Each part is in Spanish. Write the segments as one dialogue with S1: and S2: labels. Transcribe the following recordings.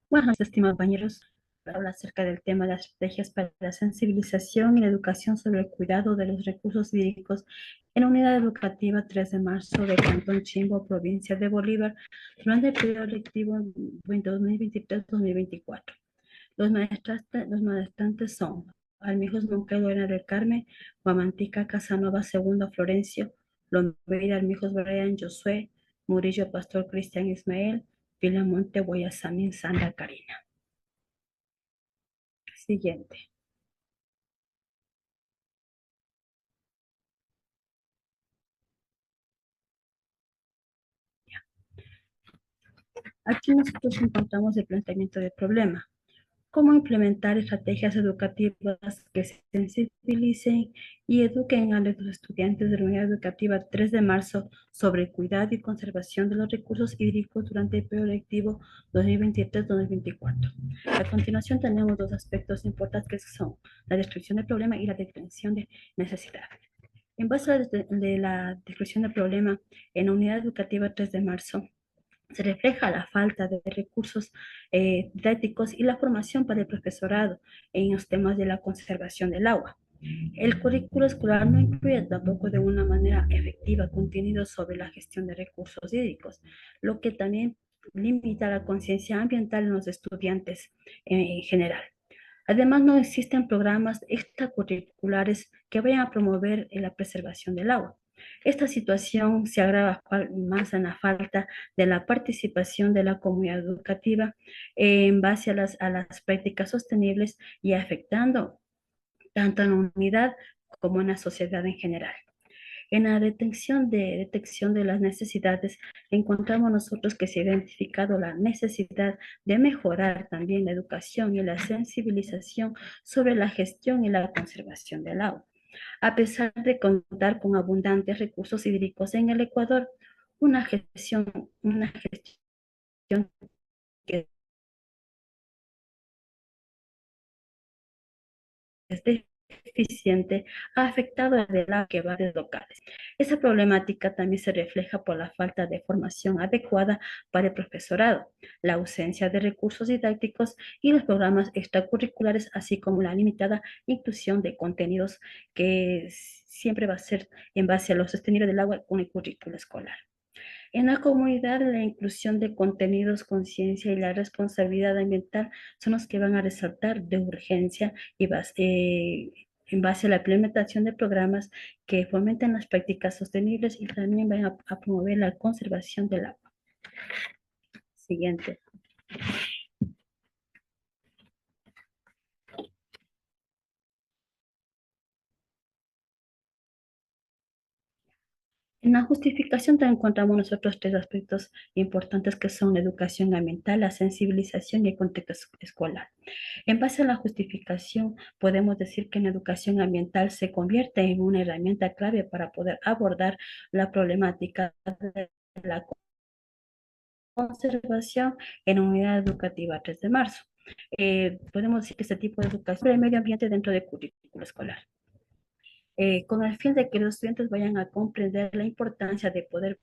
S1: Bueno, estimados compañeros, hablar acerca del tema de las estrategias para la sensibilización y la educación sobre el cuidado de los recursos hídricos en la unidad educativa 3 de marzo de Cantón Chimbo, provincia de Bolívar, durante el periodo lectivo 2023-2024. Los maestrantes son Almijos Moncayo, Lorena del Carmen, Guamantica Casanova Segundo Florencio, Lombeira Almijos Brian Josué, Murillo Pastor Cristian Ismael, Vilamonte Guayasamín Sandra Karina. Siguiente. Aquí nosotros encontramos el planteamiento del problema. ¿Cómo implementar estrategias educativas que sensibilicen y eduquen a los estudiantes de la unidad educativa 3 de marzo sobre el cuidado y conservación de los recursos hídricos durante el periodo lectivo 2023-2024? A continuación tenemos dos aspectos importantes que son la descripción del problema y la definición de necesidad. En base a la descripción del problema en la unidad educativa 3 de marzo, se refleja la falta de recursos didácticos y la formación para el profesorado en los temas de la conservación del agua. El currículo escolar no incluye tampoco de una manera efectiva contenidos sobre la gestión de recursos hídricos, lo que también limita la conciencia ambiental en los estudiantes en general. Además, no existen programas extracurriculares que vayan a promover la preservación del agua. Esta situación se agrava más en la falta de la participación de la comunidad educativa en base a las prácticas sostenibles y afectando tanto en la unidad como en la sociedad en general. En la detección de las necesidades, encontramos nosotros que se ha identificado la necesidad de mejorar también la educación y la sensibilización sobre la gestión y la conservación del agua. A pesar de contar con abundantes recursos hídricos en el Ecuador, una gestión que es deficiente ha afectado a la que va de locales. Esa problemática también se refleja por la falta de formación adecuada para el profesorado, la ausencia de recursos didácticos y los programas extracurriculares, así como la limitada inclusión de contenidos que siempre va a ser en base a lo sostenible del agua con el currículo escolar. En la comunidad, la inclusión de contenidos, conciencia y la responsabilidad ambiental son los que van a resaltar de urgencia y en base a la implementación de programas que fomenten las prácticas sostenibles y también van a promover la conservación del agua. Siguiente. En la justificación también encontramos nosotros tres aspectos importantes que son la educación ambiental, la sensibilización y el contexto escolar. En base a la justificación, podemos decir que la educación ambiental se convierte en una herramienta clave para poder abordar la problemática de la conservación en la unidad educativa 3 de marzo. Podemos decir que este tipo de educación del medio ambiente dentro del currículo escolar. Con el fin de que los estudiantes vayan a comprender la importancia de poder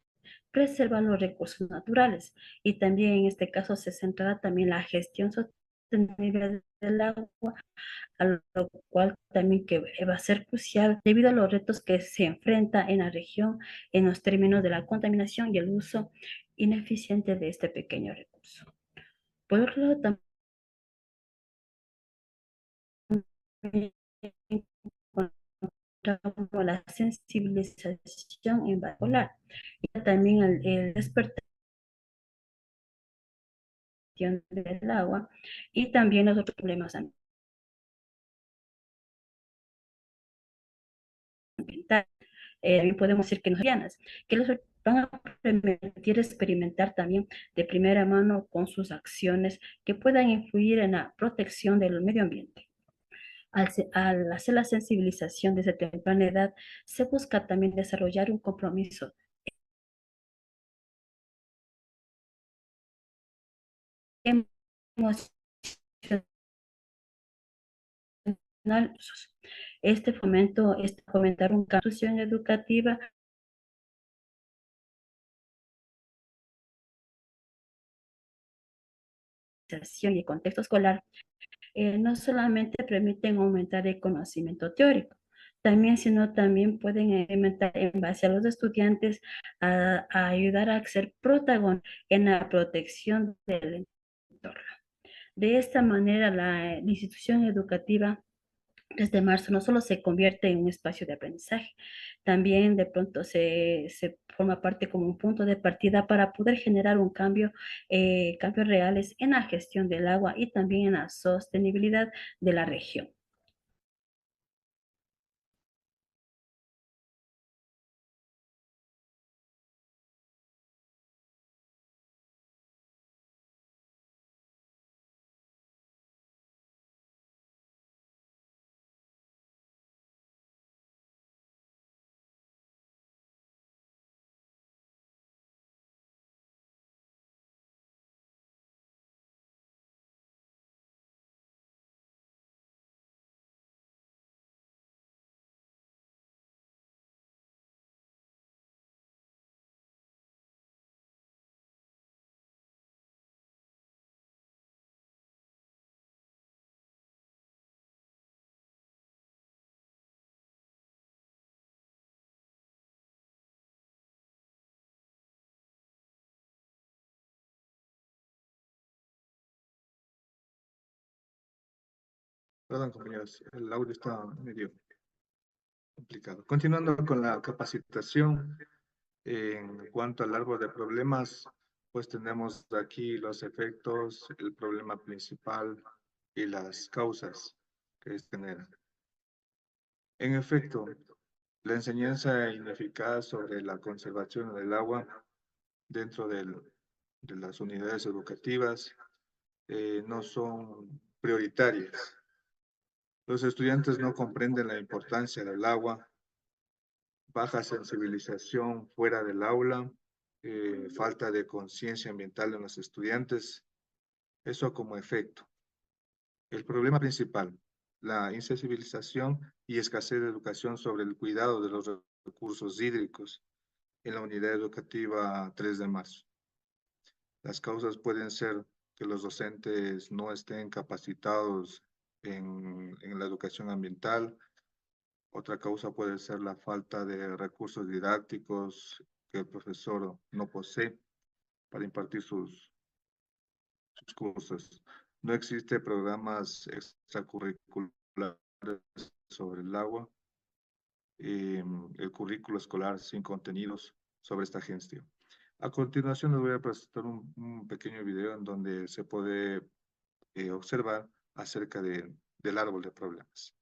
S1: preservar los recursos naturales y también en este caso se centrará también la gestión sostenible del agua, a lo cual también que va a ser crucial debido a los retos que se enfrenta en la región en los términos de la contaminación y el uso ineficiente de este pequeño recurso. Por otro lado, también encontramos la sensibilización en escolar y también el despertar del agua y también los otros problemas ambientales. También podemos decir que no son que los van a permitir experimentar también de primera mano con sus acciones que puedan influir en la protección del medio ambiente. Al hacer la sensibilización desde temprana edad, se busca también desarrollar un compromiso emocional. Este fomentar una institución educativa y el contexto escolar no solamente permiten aumentar el conocimiento teórico, también, sino también pueden aumentar en base a los estudiantes a ayudar a ser protagonistas en la protección del entorno. De esta manera, la institución educativa desde marzo no solo se convierte en un espacio de aprendizaje, también de pronto se forma parte como un punto de partida para poder generar un cambio, cambios reales en la gestión del agua y también en la sostenibilidad de la región.
S2: Perdón, compañeros, el audio está medio complicado. Continuando con la capacitación, en cuanto al árbol de problemas, pues tenemos aquí los efectos, el problema principal y las causas que generan. En efecto, la enseñanza ineficaz sobre la conservación del agua dentro de las unidades educativas no son prioritarias. Los estudiantes no comprenden la importancia del agua, baja sensibilización fuera del aula, falta de conciencia ambiental en los estudiantes, eso como efecto. El problema principal, la insensibilización y escasez de educación sobre el cuidado de los recursos hídricos en la unidad educativa 3 de marzo. Las causas pueden ser que los docentes no estén capacitados en la educación ambiental. Otra causa puede ser la falta de recursos didácticos que el profesor no posee para impartir sus cursos. No existe programas extracurriculares sobre el agua, el currículo escolar sin contenidos sobre esta gestión. A continuación les voy a presentar un pequeño video en donde se puede observar acerca del árbol de problemas.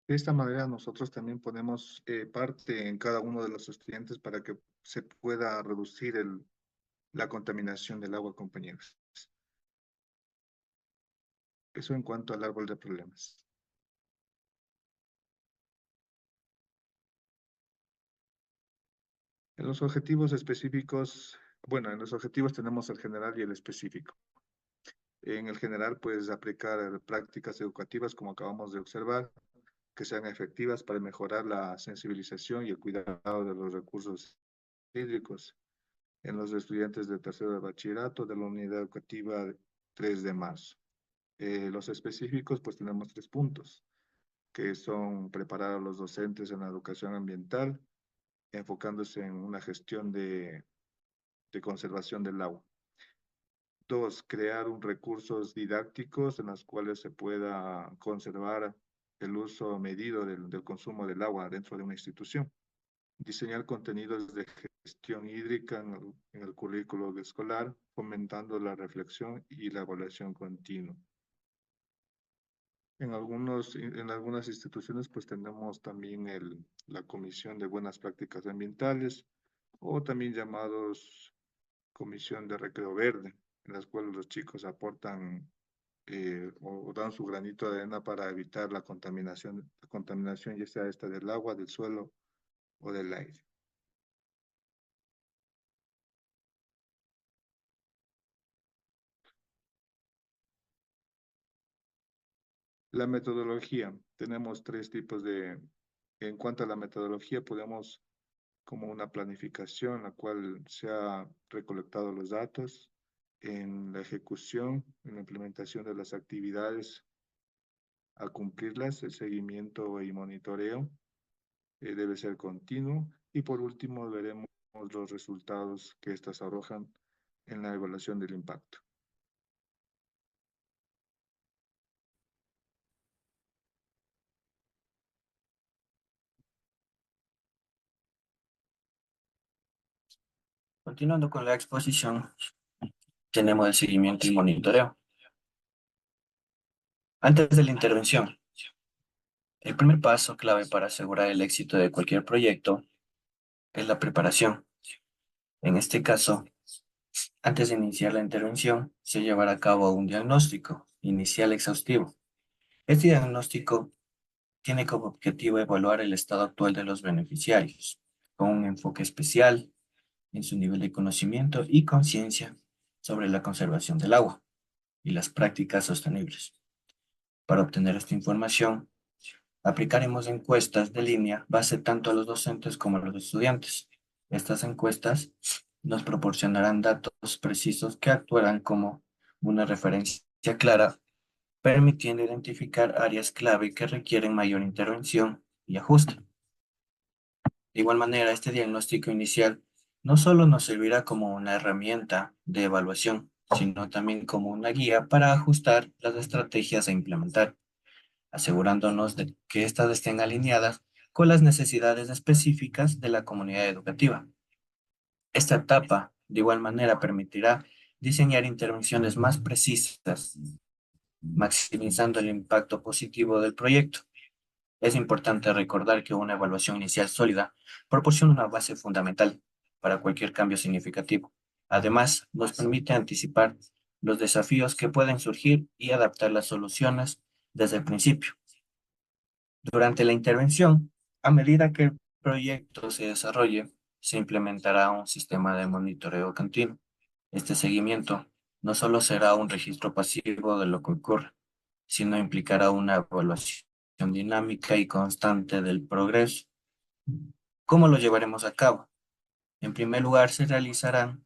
S2: De esta manera nosotros también ponemos parte en cada uno de los estudiantes para que se pueda reducir la contaminación del agua, compañeros. Eso en cuanto al árbol de problemas. En los objetivos específicos, bueno, en los objetivos tenemos el general y el específico. En el general, pues aplicar prácticas educativas, como acabamos de observar, que sean efectivas para mejorar la sensibilización y el cuidado de los recursos hídricos en los estudiantes de tercero de bachillerato de la unidad educativa 3 de marzo. Los específicos, pues tenemos 3 puntos, que son preparar a los docentes en la educación ambiental, enfocándose en una gestión de conservación del agua. 2, crear un recursos didácticos en los cuales se pueda conservar el uso medido del consumo del agua dentro de una institución. Diseñar contenidos de gestión hídrica en el currículo escolar, fomentando la reflexión y la evaluación continua. En algunas instituciones pues tenemos también la Comisión de Buenas Prácticas Ambientales o también llamados Comisión de Recreo Verde, en las cuales los chicos aportan o dan su granito de arena para evitar la contaminación ya sea esta del agua, del suelo o del aire. La metodología, tenemos tres tipos en cuanto a la metodología, podemos como una planificación, en la cual se ha recolectado los datos, en la ejecución, en la implementación de las actividades, a cumplirlas, el seguimiento y monitoreo debe ser continuo, y por último veremos los resultados que éstas arrojan en la evaluación del impacto.
S3: Continuando con la exposición, tenemos el seguimiento y monitoreo. Antes de la intervención, el primer paso clave para asegurar el éxito de cualquier proyecto es la preparación. En este caso, antes de iniciar la intervención, se llevará a cabo un diagnóstico inicial exhaustivo. Este diagnóstico tiene como objetivo evaluar el estado actual de los beneficiarios, con un enfoque especial en su nivel de conocimiento y conciencia sobre la conservación del agua y las prácticas sostenibles. Para obtener esta información, aplicaremos encuestas de línea base tanto a los docentes como a los estudiantes. Estas encuestas nos proporcionarán datos precisos que actuarán como una referencia clara, permitiendo identificar áreas clave que requieren mayor intervención y ajuste. De igual manera, este diagnóstico inicial no solo nos servirá como una herramienta de evaluación, sino también como una guía para ajustar las estrategias a implementar, asegurándonos de que éstas estén alineadas con las necesidades específicas de la comunidad educativa. Esta etapa, de igual manera, permitirá diseñar intervenciones más precisas, maximizando el impacto positivo del proyecto. Es importante recordar que una evaluación inicial sólida proporciona una base fundamental para cualquier cambio significativo. Además, nos permite anticipar los desafíos que pueden surgir y adaptar las soluciones desde el principio. Durante la intervención, a medida que el proyecto se desarrolle, se implementará un sistema de monitoreo continuo. Este seguimiento no solo será un registro pasivo de lo que ocurre, sino implicará una evaluación dinámica y constante del progreso. ¿Cómo lo llevaremos a cabo? En primer lugar, se realizarán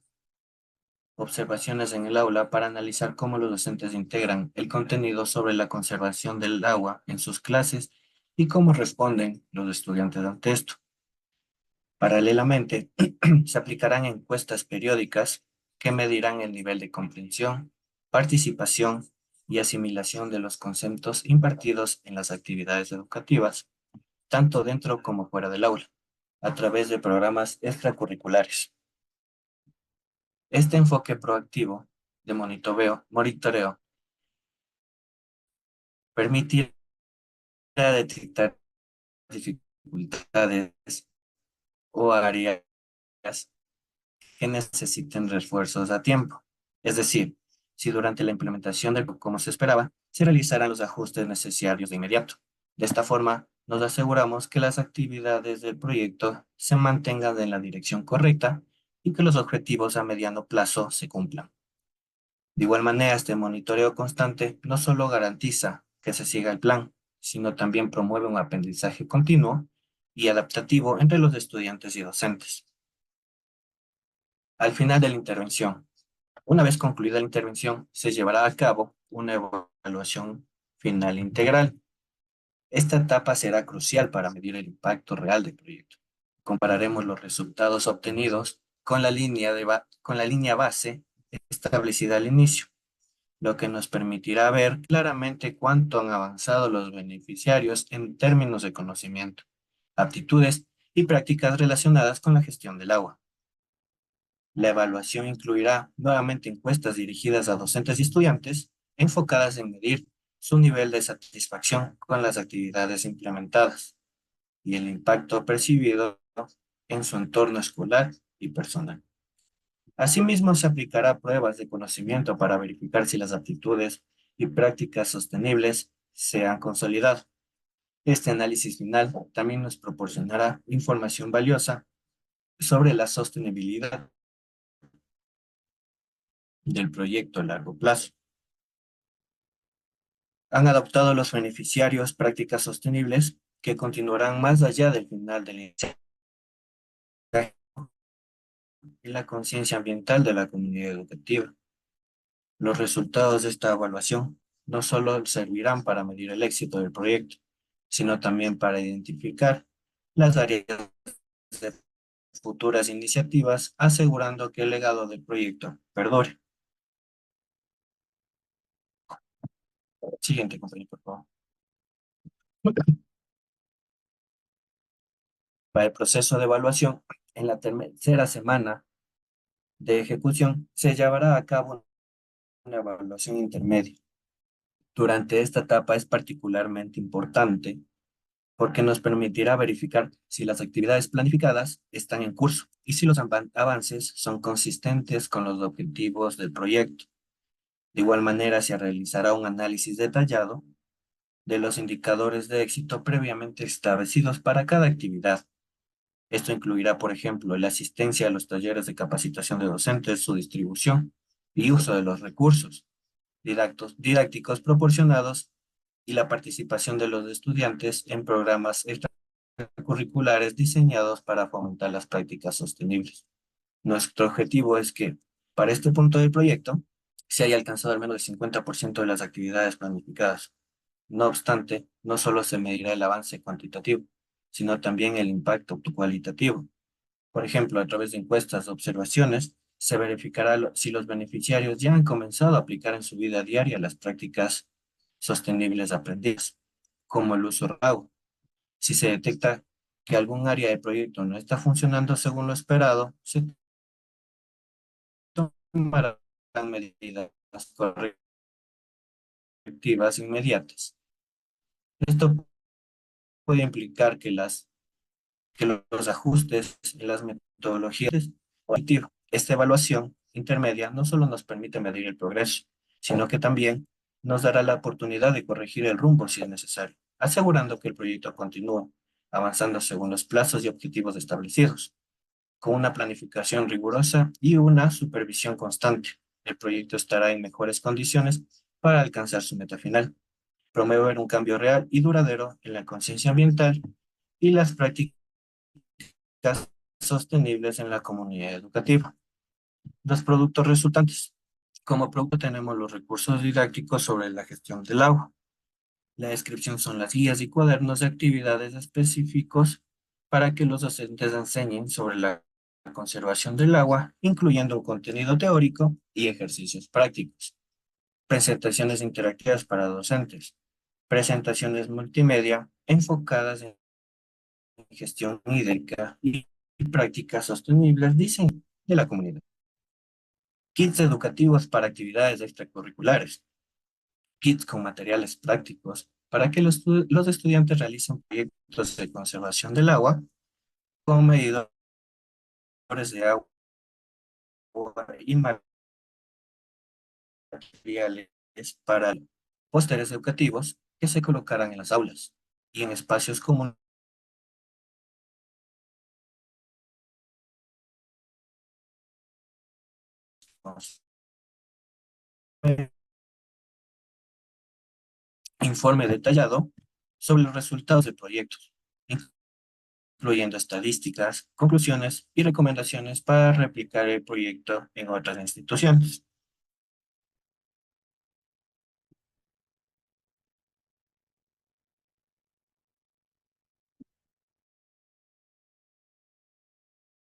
S3: observaciones en el aula para analizar cómo los docentes integran el contenido sobre la conservación del agua en sus clases y cómo responden los estudiantes ante esto. Paralelamente, se aplicarán encuestas periódicas que medirán el nivel de comprensión, participación y asimilación de los conceptos impartidos en las actividades educativas, tanto dentro como fuera del aula, a través de programas extracurriculares. Este enfoque proactivo de monitoreo permitirá detectar dificultades o áreas que necesiten refuerzos a tiempo. Es decir, si durante la implementación como se esperaba, se realizarán los ajustes necesarios de inmediato. De esta forma, nos aseguramos que las actividades del proyecto se mantengan en la dirección correcta y que los objetivos a mediano plazo se cumplan. De igual manera, este monitoreo constante no solo garantiza que se siga el plan, sino también promueve un aprendizaje continuo y adaptativo entre los estudiantes y docentes. Al final de la intervención, una vez concluida la intervención, se llevará a cabo una evaluación final integral. Esta etapa será crucial para medir el impacto real del proyecto. Compararemos los resultados obtenidos con la línea base establecida al inicio, lo que nos permitirá ver claramente cuánto han avanzado los beneficiarios en términos de conocimiento, aptitudes y prácticas relacionadas con la gestión del agua. La evaluación incluirá nuevamente encuestas dirigidas a docentes y estudiantes enfocadas en medir su nivel de satisfacción con las actividades implementadas y el impacto percibido en su entorno escolar y personal. Asimismo, se aplicará pruebas de conocimiento para verificar si las aptitudes y prácticas sostenibles se han consolidado. Este análisis final también nos proporcionará información valiosa sobre la sostenibilidad del proyecto a largo plazo. Han adoptado los beneficiarios prácticas sostenibles que continuarán más allá del final del ensayo y la conciencia ambiental de la comunidad educativa. Los resultados de esta evaluación no solo servirán para medir el éxito del proyecto, sino también para identificar las áreas de futuras iniciativas, asegurando que el legado del proyecto perdure. Siguiente, compañero, por favor. Para el proceso de evaluación, en la tercera semana de ejecución, se llevará a cabo una evaluación intermedia. Durante esta etapa es particularmente importante porque nos permitirá verificar si las actividades planificadas están en curso y si los avances son consistentes con los objetivos del proyecto. De igual manera, se realizará un análisis detallado de los indicadores de éxito previamente establecidos para cada actividad. Esto incluirá, por ejemplo, la asistencia a los talleres de capacitación de docentes, su distribución y uso de los recursos didácticos proporcionados y la participación de los estudiantes en programas extracurriculares diseñados para fomentar las prácticas sostenibles. Nuestro objetivo es que, para este punto del proyecto, se haya alcanzado al menos el 50% de las actividades planificadas. No obstante, no solo se medirá el avance cuantitativo, sino también el impacto cualitativo. Por ejemplo, a través de encuestas o observaciones, se verificará si los beneficiarios ya han comenzado a aplicar en su vida diaria las prácticas sostenibles aprendidas, como el uso del agua. Si se detecta que algún área del proyecto no está funcionando según lo esperado, se tomarán medidas correctivas inmediatas. Esto puede implicar que los ajustes en las metodologías positivas. Esta evaluación intermedia no solo nos permite medir el progreso, sino que también nos dará la oportunidad de corregir el rumbo si es necesario, asegurando que el proyecto continúe avanzando según los plazos y objetivos establecidos. Con una planificación rigurosa y una supervisión constante, el proyecto estará en mejores condiciones para alcanzar su meta final, promover un cambio real y duradero en la conciencia ambiental y las prácticas sostenibles en la comunidad educativa. Los productos resultantes. Como producto tenemos los recursos didácticos sobre la gestión del agua. La descripción son las guías y cuadernos de actividades específicos para que los docentes enseñen sobre la conservación del agua, incluyendo un contenido teórico y ejercicios prácticos. Presentaciones interactivas para docentes. Presentaciones multimedia enfocadas en gestión hídrica y prácticas sostenibles, diseño de la comunidad. Kits educativos para actividades extracurriculares. Kits con materiales prácticos para que los estudiantes realicen proyectos de conservación del agua con medidores de agua y materiales para pósteres educativos que se colocarán en las aulas y en espacios comunes. Informe detallado sobre los resultados de proyectos, incluyendo estadísticas, conclusiones y recomendaciones para replicar el proyecto en otras instituciones.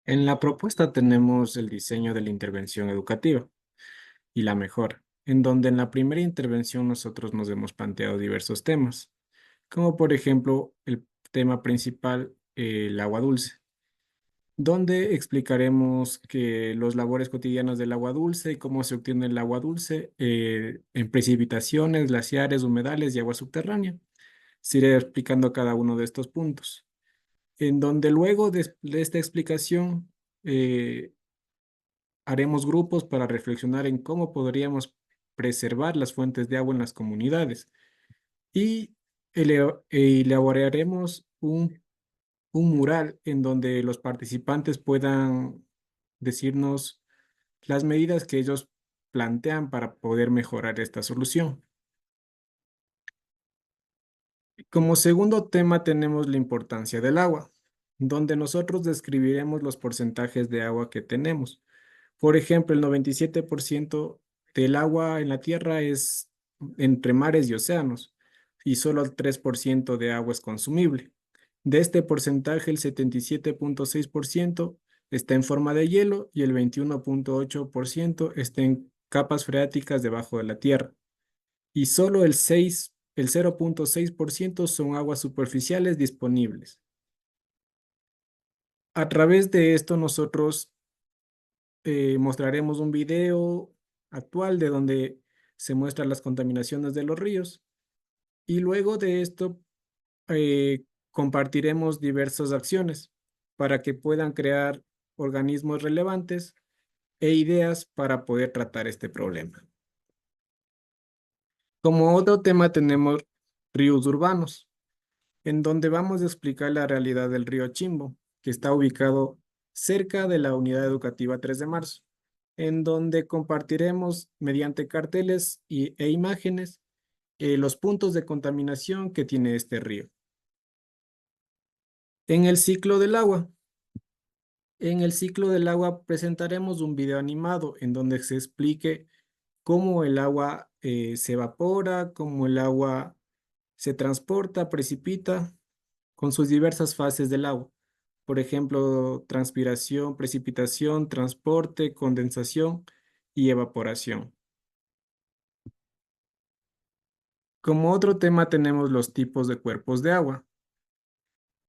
S4: En la propuesta tenemos el diseño de la intervención educativa y la mejora, en donde en la primera intervención nosotros nos hemos planteado diversos temas, como por ejemplo el tema principal, el agua dulce. donde explicaremos que los labores cotidianos del agua dulce y cómo se obtiene el agua dulce en precipitaciones, glaciares, humedales y agua subterránea. Se iré explicando cada uno de estos puntos, en donde luego de esta explicación haremos grupos para reflexionar en cómo podríamos preservar las fuentes de agua en las comunidades y elaboraremos un mural en donde los participantes puedan decirnos las medidas que ellos plantean para poder mejorar esta solución. Como segundo tema tenemos la importancia del agua, donde nosotros describiremos los porcentajes de agua que tenemos. Por ejemplo, el 97% del agua en la Tierra es entre mares y océanos, y solo el 3% de agua es consumible. De este porcentaje, el 77,6% está en forma de hielo y el 21,8% está en capas freáticas debajo de la Tierra. Y solo el 0,6% son aguas superficiales disponibles. A través de esto nosotros mostraremos un video actual de donde se muestran las contaminaciones de los ríos y luego de esto compartiremos diversas acciones para que puedan crear organismos relevantes e ideas para poder tratar este problema. Como otro tema tenemos ríos urbanos, en donde vamos a explicar la realidad del río Chimbo, que está ubicado cerca de la unidad educativa 3 de marzo, en donde compartiremos mediante carteles e imágenes los puntos de contaminación que tiene este río. En el ciclo del agua. En el ciclo del agua presentaremos un video animado en donde se explique cómo el agua se evapora, cómo el agua se transporta, precipita, con sus diversas fases del agua. Por ejemplo, transpiración, precipitación, transporte, condensación y evaporación. Como otro tema tenemos los tipos de cuerpos de agua,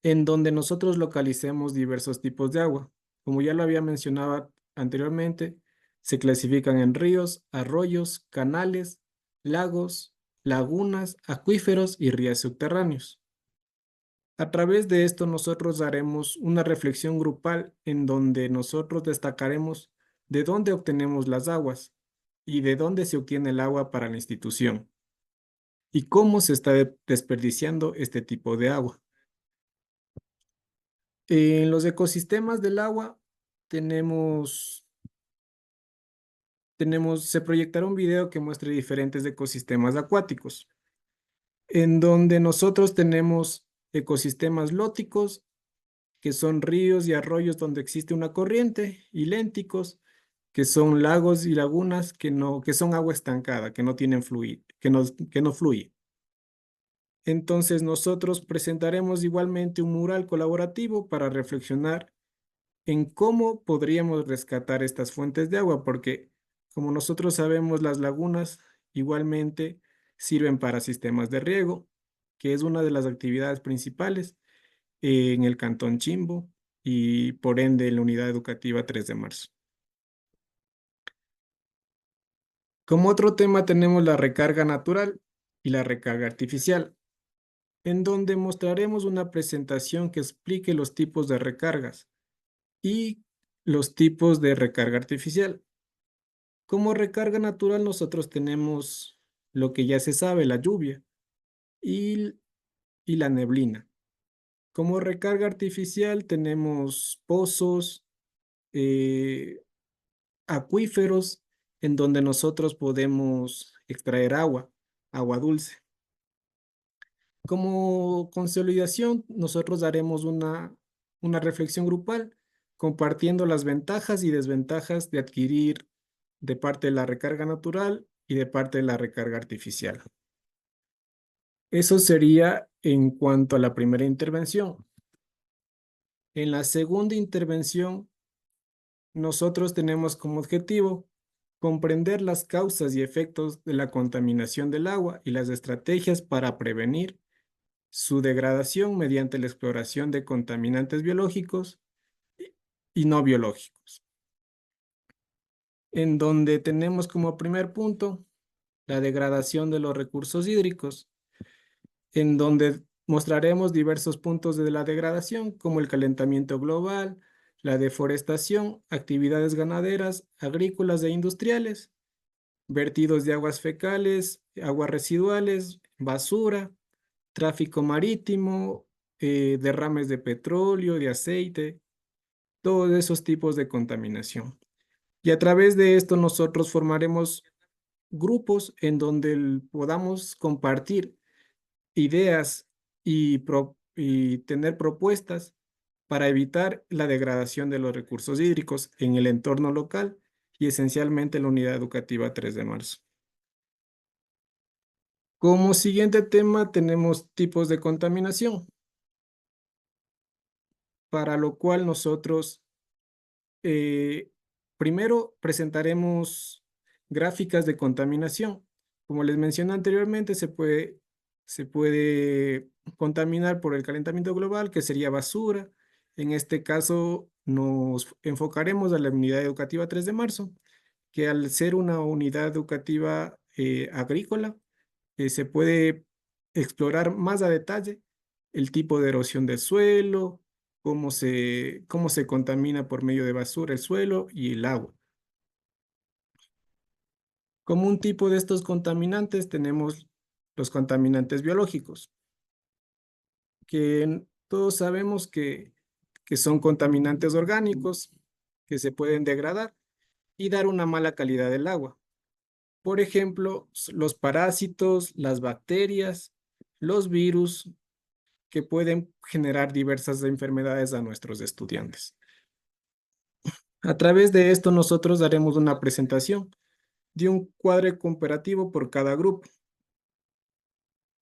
S4: en donde nosotros localicemos diversos tipos de agua. Como ya lo había mencionado anteriormente, se clasifican en ríos, arroyos, canales, lagos, lagunas, acuíferos y ríos subterráneos. A través de esto nosotros haremos una reflexión grupal en donde nosotros destacaremos de dónde obtenemos las aguas y de dónde se obtiene el agua para la institución y cómo se está desperdiciando este tipo de agua. En los ecosistemas del agua se proyectará un video que muestre diferentes ecosistemas acuáticos, en donde nosotros tenemos ecosistemas lóticos, que son ríos y arroyos donde existe una corriente, y lénticos, que son lagos y lagunas que son agua estancada, que no tienen fluir, que no fluye. Entonces nosotros presentaremos igualmente un mural colaborativo para reflexionar en cómo podríamos rescatar estas fuentes de agua, porque como nosotros sabemos, las lagunas igualmente sirven para sistemas de riego, que es una de las actividades principales en el Cantón Chimbo y por ende en la unidad educativa 3 de marzo. Como otro tema tenemos la recarga natural y la recarga artificial, en donde mostraremos una presentación que explique los tipos de recargas y los tipos de recarga artificial. Como recarga natural nosotros tenemos lo que ya se sabe, la lluvia y la neblina. Como recarga artificial tenemos pozos, acuíferos, en donde nosotros podemos extraer agua dulce. Como consolidación, nosotros haremos una reflexión grupal, compartiendo las ventajas y desventajas de adquirir de parte de la recarga natural y de parte de la recarga artificial. Eso sería en cuanto a la primera intervención. En la segunda intervención, nosotros tenemos como objetivo comprender las causas y efectos de la contaminación del agua y las estrategias para prevenir su degradación mediante la exploración de contaminantes biológicos y no biológicos, en donde tenemos como primer punto la degradación de los recursos hídricos, en donde mostraremos diversos puntos de la degradación, como el calentamiento global, la deforestación, actividades ganaderas, agrícolas e industriales, vertidos de aguas fecales, aguas residuales, basura, tráfico marítimo, derrames de petróleo, de aceite, todos esos tipos de contaminación. Y a través de esto nosotros formaremos grupos en donde podamos compartir ideas y tener propuestas para evitar la degradación de los recursos hídricos en el entorno local y esencialmente en la unidad educativa 3 de marzo. Como siguiente tema tenemos tipos de contaminación, para lo cual nosotros primero presentaremos gráficas de contaminación. Como les mencioné anteriormente, se puede contaminar por el calentamiento global, que sería basura. En este caso nos enfocaremos a la unidad educativa 3 de marzo, que al ser una unidad educativa agrícola, se puede explorar más a detalle el tipo de erosión del suelo, cómo se contamina por medio de basura el suelo y el agua. Como un tipo de estos contaminantes tenemos los contaminantes biológicos, que todos sabemos que son contaminantes orgánicos que se pueden degradar y dar una mala calidad del agua. Por ejemplo, los parásitos, las bacterias, los virus, que pueden generar diversas enfermedades a nuestros estudiantes. A través de esto nosotros haremos una presentación de un cuadro comparativo por cada grupo,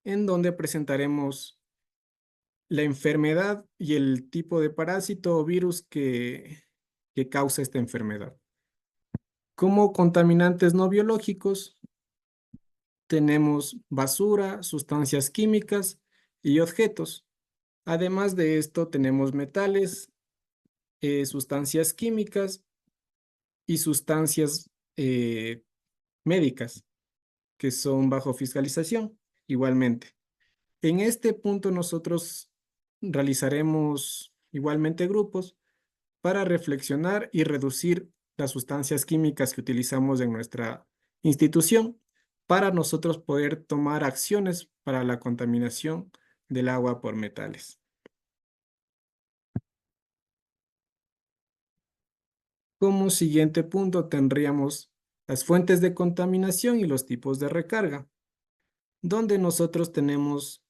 S4: en donde presentaremos la enfermedad y el tipo de parásito o virus que causa esta enfermedad. Como contaminantes no biológicos, tenemos basura, sustancias químicas y objetos. Además de esto, tenemos metales, sustancias químicas y sustancias médicas que son bajo fiscalización igualmente. En este punto nosotros realizaremos igualmente grupos para reflexionar y reducir las sustancias químicas que utilizamos en nuestra institución para nosotros poder tomar acciones para la contaminación del agua por metales. Como siguiente punto tendríamos las fuentes de contaminación y los tipos de recarga, donde nosotros tenemos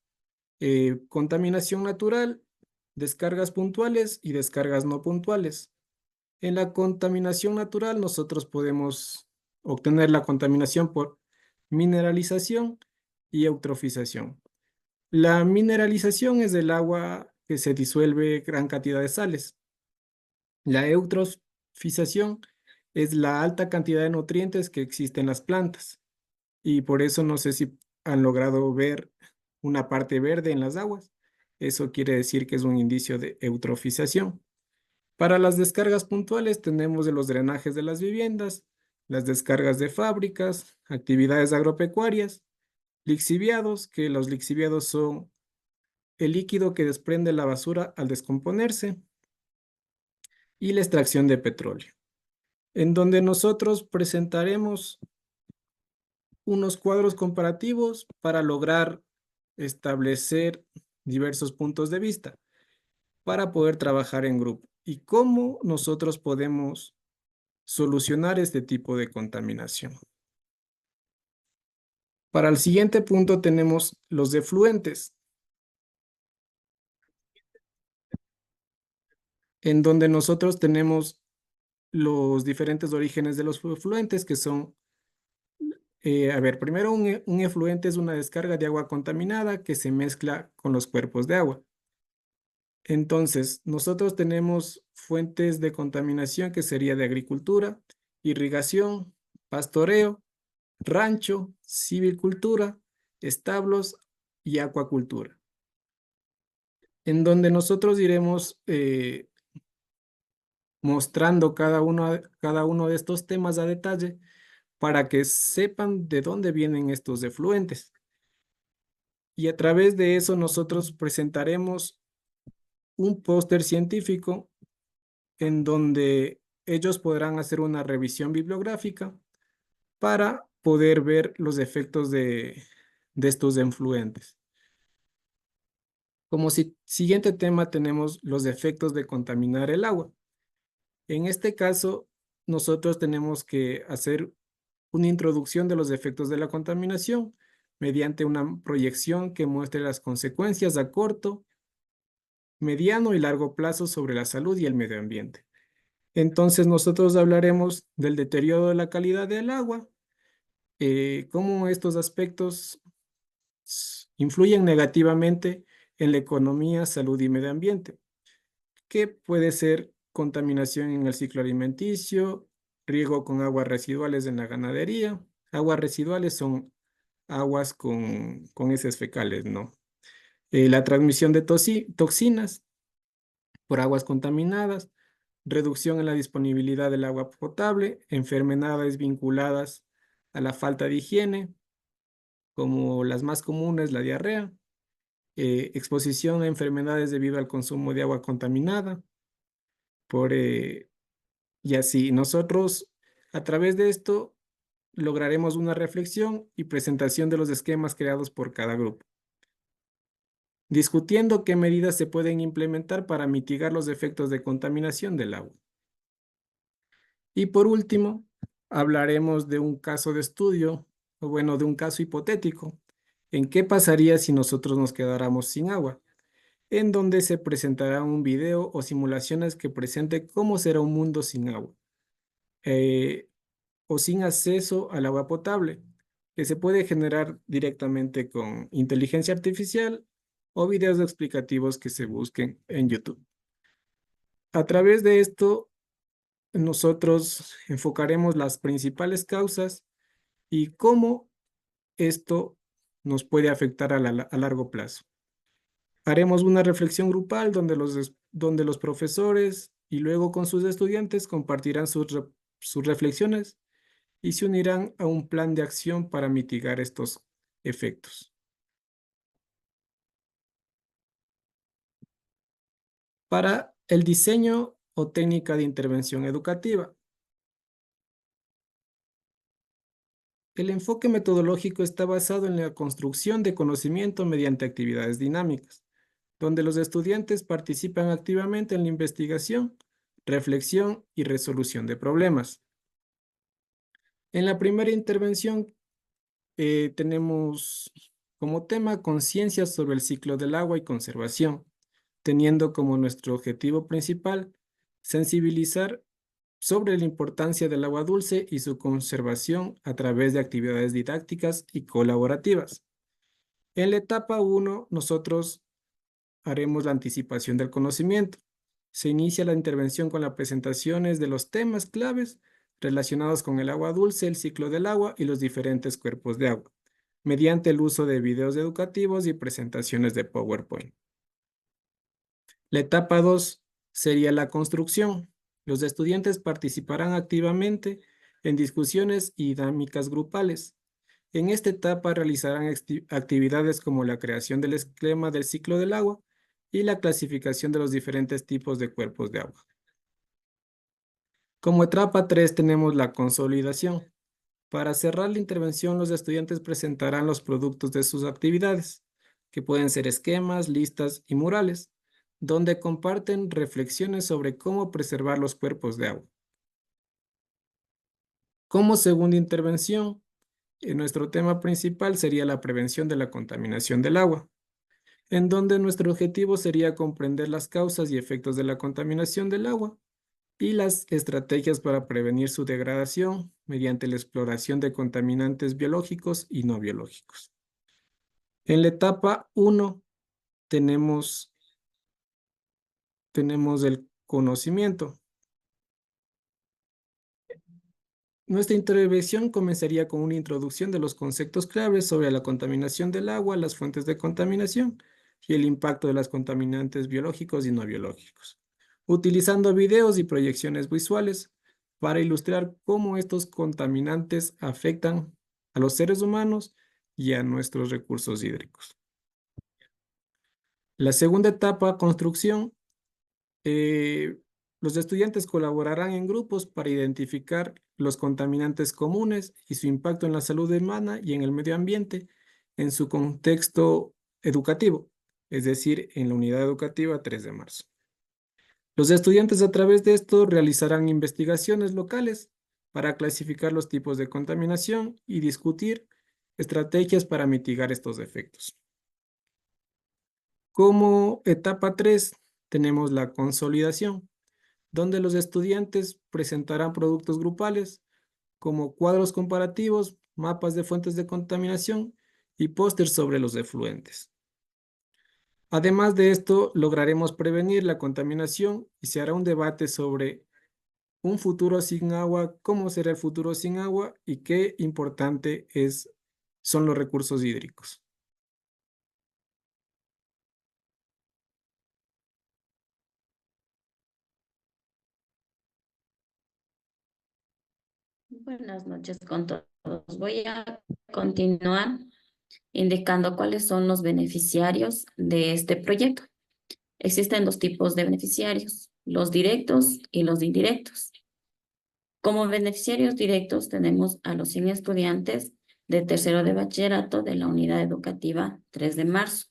S4: contaminación natural, descargas puntuales y descargas no puntuales. En la contaminación natural nosotros podemos obtener la contaminación por mineralización y eutrofización. La mineralización es del agua que se disuelve gran cantidad de sales. La eutrofización es la alta cantidad de nutrientes que existen en las plantas. Y por eso no sé si han logrado ver una parte verde en las aguas. Eso quiere decir que es un indicio de eutrofización. Para las descargas puntuales tenemos de los drenajes de las viviendas, las descargas de fábricas, actividades agropecuarias, lixiviados, que los lixiviados son el líquido que desprende la basura al descomponerse, y la extracción de petróleo, en donde nosotros presentaremos unos cuadros comparativos para lograr establecer diversos puntos de vista para poder trabajar en grupo y cómo nosotros podemos solucionar este tipo de contaminación. Para el siguiente punto tenemos los efluentes, en donde nosotros tenemos los diferentes orígenes de los efluentes, que son, primero un efluente es una descarga de agua contaminada que se mezcla con los cuerpos de agua. Entonces, nosotros tenemos fuentes de contaminación que sería de agricultura, irrigación, pastoreo, rancho, silvicultura, establos y acuacultura, en donde nosotros iremos mostrando cada uno de estos temas a detalle para que sepan de dónde vienen estos efluentes. Y a través de eso nosotros presentaremos un póster científico en donde ellos podrán hacer una revisión bibliográfica para poder ver los efectos de estos efluentes. Como siguiente tema tenemos los efectos de contaminar el agua. En este caso, nosotros tenemos que hacer una introducción de los efectos de la contaminación mediante una proyección que muestre las consecuencias a corto, mediano y largo plazo sobre la salud y el medio ambiente. Entonces, nosotros hablaremos del deterioro de la calidad del agua, cómo estos aspectos influyen negativamente en la economía, salud y medio ambiente, que puede ser contaminación en el ciclo alimenticio, riego con aguas residuales en la ganadería. Aguas residuales son aguas con heces fecales, ¿no? La transmisión de toxinas por aguas contaminadas, reducción en la disponibilidad del agua potable, enfermedades vinculadas a la falta de higiene, como las más comunes, la diarrea, exposición a enfermedades debido al consumo de agua contaminada, y así nosotros a través de esto lograremos una reflexión y presentación de los esquemas creados por cada grupo, discutiendo qué medidas se pueden implementar para mitigar los efectos de contaminación del agua. Y por último, hablaremos de un caso de estudio, o bueno, de un caso hipotético, en qué pasaría si nosotros nos quedáramos sin agua, en donde se presentará un video o simulaciones que presente cómo será un mundo sin agua, o sin acceso al agua potable, que se puede generar directamente con inteligencia artificial o videos explicativos que se busquen en YouTube. A través de esto, nosotros enfocaremos las principales causas y cómo esto nos puede afectar a largo plazo. Haremos una reflexión grupal donde los profesores y luego con sus estudiantes compartirán sus reflexiones y se unirán a un plan de acción para mitigar estos efectos. Para el diseño o técnica de intervención educativa. El enfoque metodológico está basado en la construcción de conocimiento mediante actividades dinámicas, donde los estudiantes participan activamente en la investigación, reflexión y resolución de problemas. En la primera intervención tenemos como tema conciencia sobre el ciclo del agua y conservación, teniendo como nuestro objetivo principal sensibilizar sobre la importancia del agua dulce y su conservación a través de actividades didácticas y colaborativas. En la etapa 1, nosotros haremos la anticipación del conocimiento. Se inicia la intervención con las presentaciones de los temas claves relacionados con el agua dulce, el ciclo del agua y los diferentes cuerpos de agua, mediante el uso de videos educativos y presentaciones de PowerPoint. La etapa 2 sería la construcción. Los estudiantes participarán activamente en discusiones y dinámicas grupales. En esta etapa realizarán actividades como la creación del esquema del ciclo del agua y la clasificación de los diferentes tipos de cuerpos de agua. Como etapa 3 tenemos la consolidación. Para cerrar la intervención, los estudiantes presentarán los productos de sus actividades, que pueden ser esquemas, listas y murales, donde comparten reflexiones sobre cómo preservar los cuerpos de agua. Como segunda intervención, nuestro tema principal sería la prevención de la contaminación del agua, en donde nuestro objetivo sería comprender las causas y efectos de la contaminación del agua y las estrategias para prevenir su degradación mediante la exploración de contaminantes biológicos y no biológicos. En la etapa 1 tenemos el conocimiento. Nuestra intervención comenzaría con una introducción de los conceptos claves sobre la contaminación del agua, las fuentes de contaminación y el impacto de los contaminantes biológicos y no biológicos. utilizando videos y proyecciones visuales para ilustrar cómo estos contaminantes afectan a los seres humanos y a nuestros recursos hídricos. La segunda etapa, construcción. Los estudiantes colaborarán en grupos para identificar los contaminantes comunes y su impacto en la salud humana y en el medio ambiente en su contexto educativo, es decir, en la unidad educativa 3 de marzo. Los estudiantes a través de esto realizarán investigaciones locales para clasificar los tipos de contaminación y discutir estrategias para mitigar estos efectos. Como etapa 3 tenemos la consolidación, donde los estudiantes presentarán productos grupales como cuadros comparativos, mapas de fuentes de contaminación y pósters sobre los efluentes. Además de esto, lograremos prevenir la contaminación y se hará un debate sobre un futuro sin agua, cómo será el futuro sin agua y qué importante son los recursos hídricos.
S5: Buenas noches con todos. Voy a continuar indicando cuáles son los beneficiarios de este proyecto. Existen dos tipos de beneficiarios, los directos y los indirectos. Como beneficiarios directos tenemos a los 100 estudiantes de tercero de bachillerato de la unidad educativa 3 de marzo,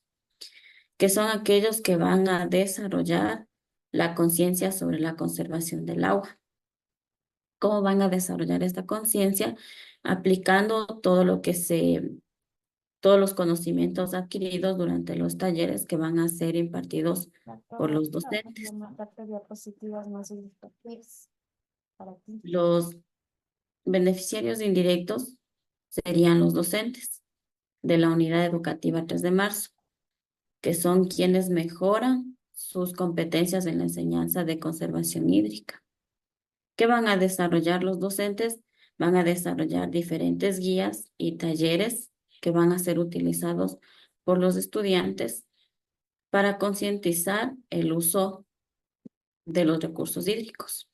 S5: que son aquellos que van a desarrollar la conciencia sobre la conservación del agua. ¿Cómo van a desarrollar esta conciencia? Aplicando todos los conocimientos adquiridos durante los talleres que van a ser impartidos por los docentes. Los beneficiarios indirectos serían los docentes de la unidad educativa 3 de marzo, que son quienes mejoran sus competencias en la enseñanza de conservación hídrica. ¿Qué van a desarrollar los docentes? Van a desarrollar diferentes guías y talleres que van a ser utilizados por los estudiantes para concientizar el uso de los recursos hídricos.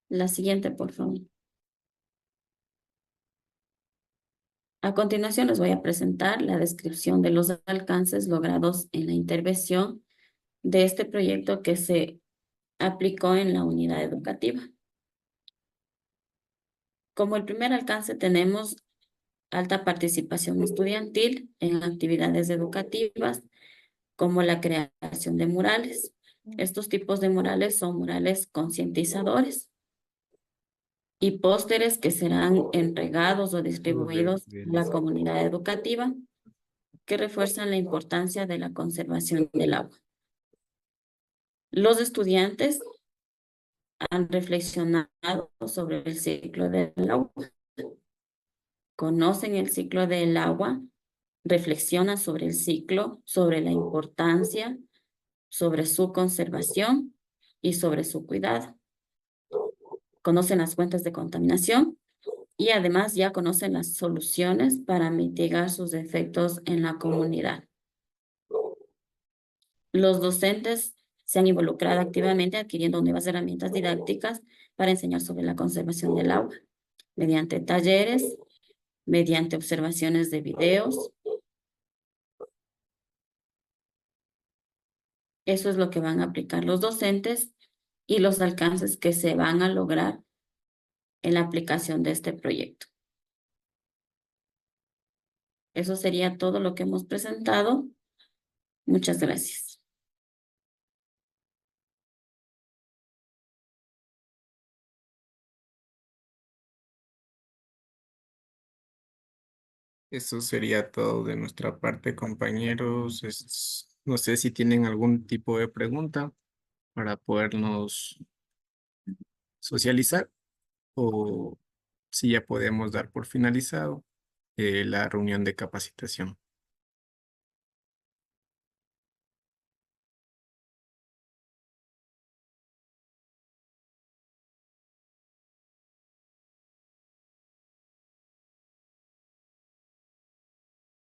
S5: La siguiente, por favor. A continuación les voy a presentar la descripción de los alcances logrados en la intervención de este proyecto que se aplicó en la unidad educativa. Como el primer alcance tenemos alta participación estudiantil en actividades educativas como la creación de murales. Estos tipos de murales son murales concientizadores y pósteres que serán entregados o distribuidos a la comunidad educativa que refuerzan la importancia de la conservación del agua. Los estudiantes han reflexionado sobre el ciclo del agua, conocen el ciclo del agua, reflexionan sobre el ciclo, sobre la importancia, sobre su conservación y sobre su cuidado. Conocen las fuentes de contaminación y además ya conocen las soluciones para mitigar sus efectos en la comunidad. Los docentes se han involucrado activamente adquiriendo nuevas herramientas didácticas para enseñar sobre la conservación del agua, mediante talleres, mediante observaciones de videos. Eso es lo que van a aplicar los docentes y los alcances que se van a lograr en la aplicación de este proyecto. Eso sería todo lo que hemos presentado. Muchas gracias.
S4: Eso sería todo de nuestra parte, compañeros. No sé si tienen algún tipo de pregunta para podernos socializar o si ya podemos dar por finalizado la reunión de capacitación.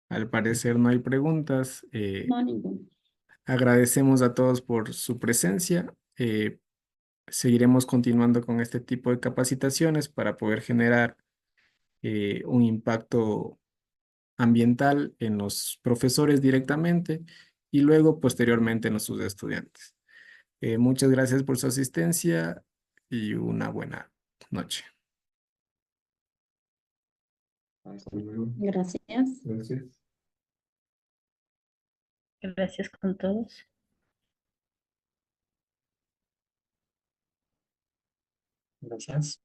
S4: Al parecer no hay preguntas.
S5: No, ninguno.
S4: Agradecemos a todos por su presencia. Seguiremos continuando con este tipo de capacitaciones para poder generar un impacto ambiental en los profesores directamente y luego posteriormente en sus estudiantes. Muchas gracias por su asistencia y una buena noche.
S2: Hasta luego.
S5: Gracias.
S2: Gracias.
S1: Gracias con todos.
S3: Gracias.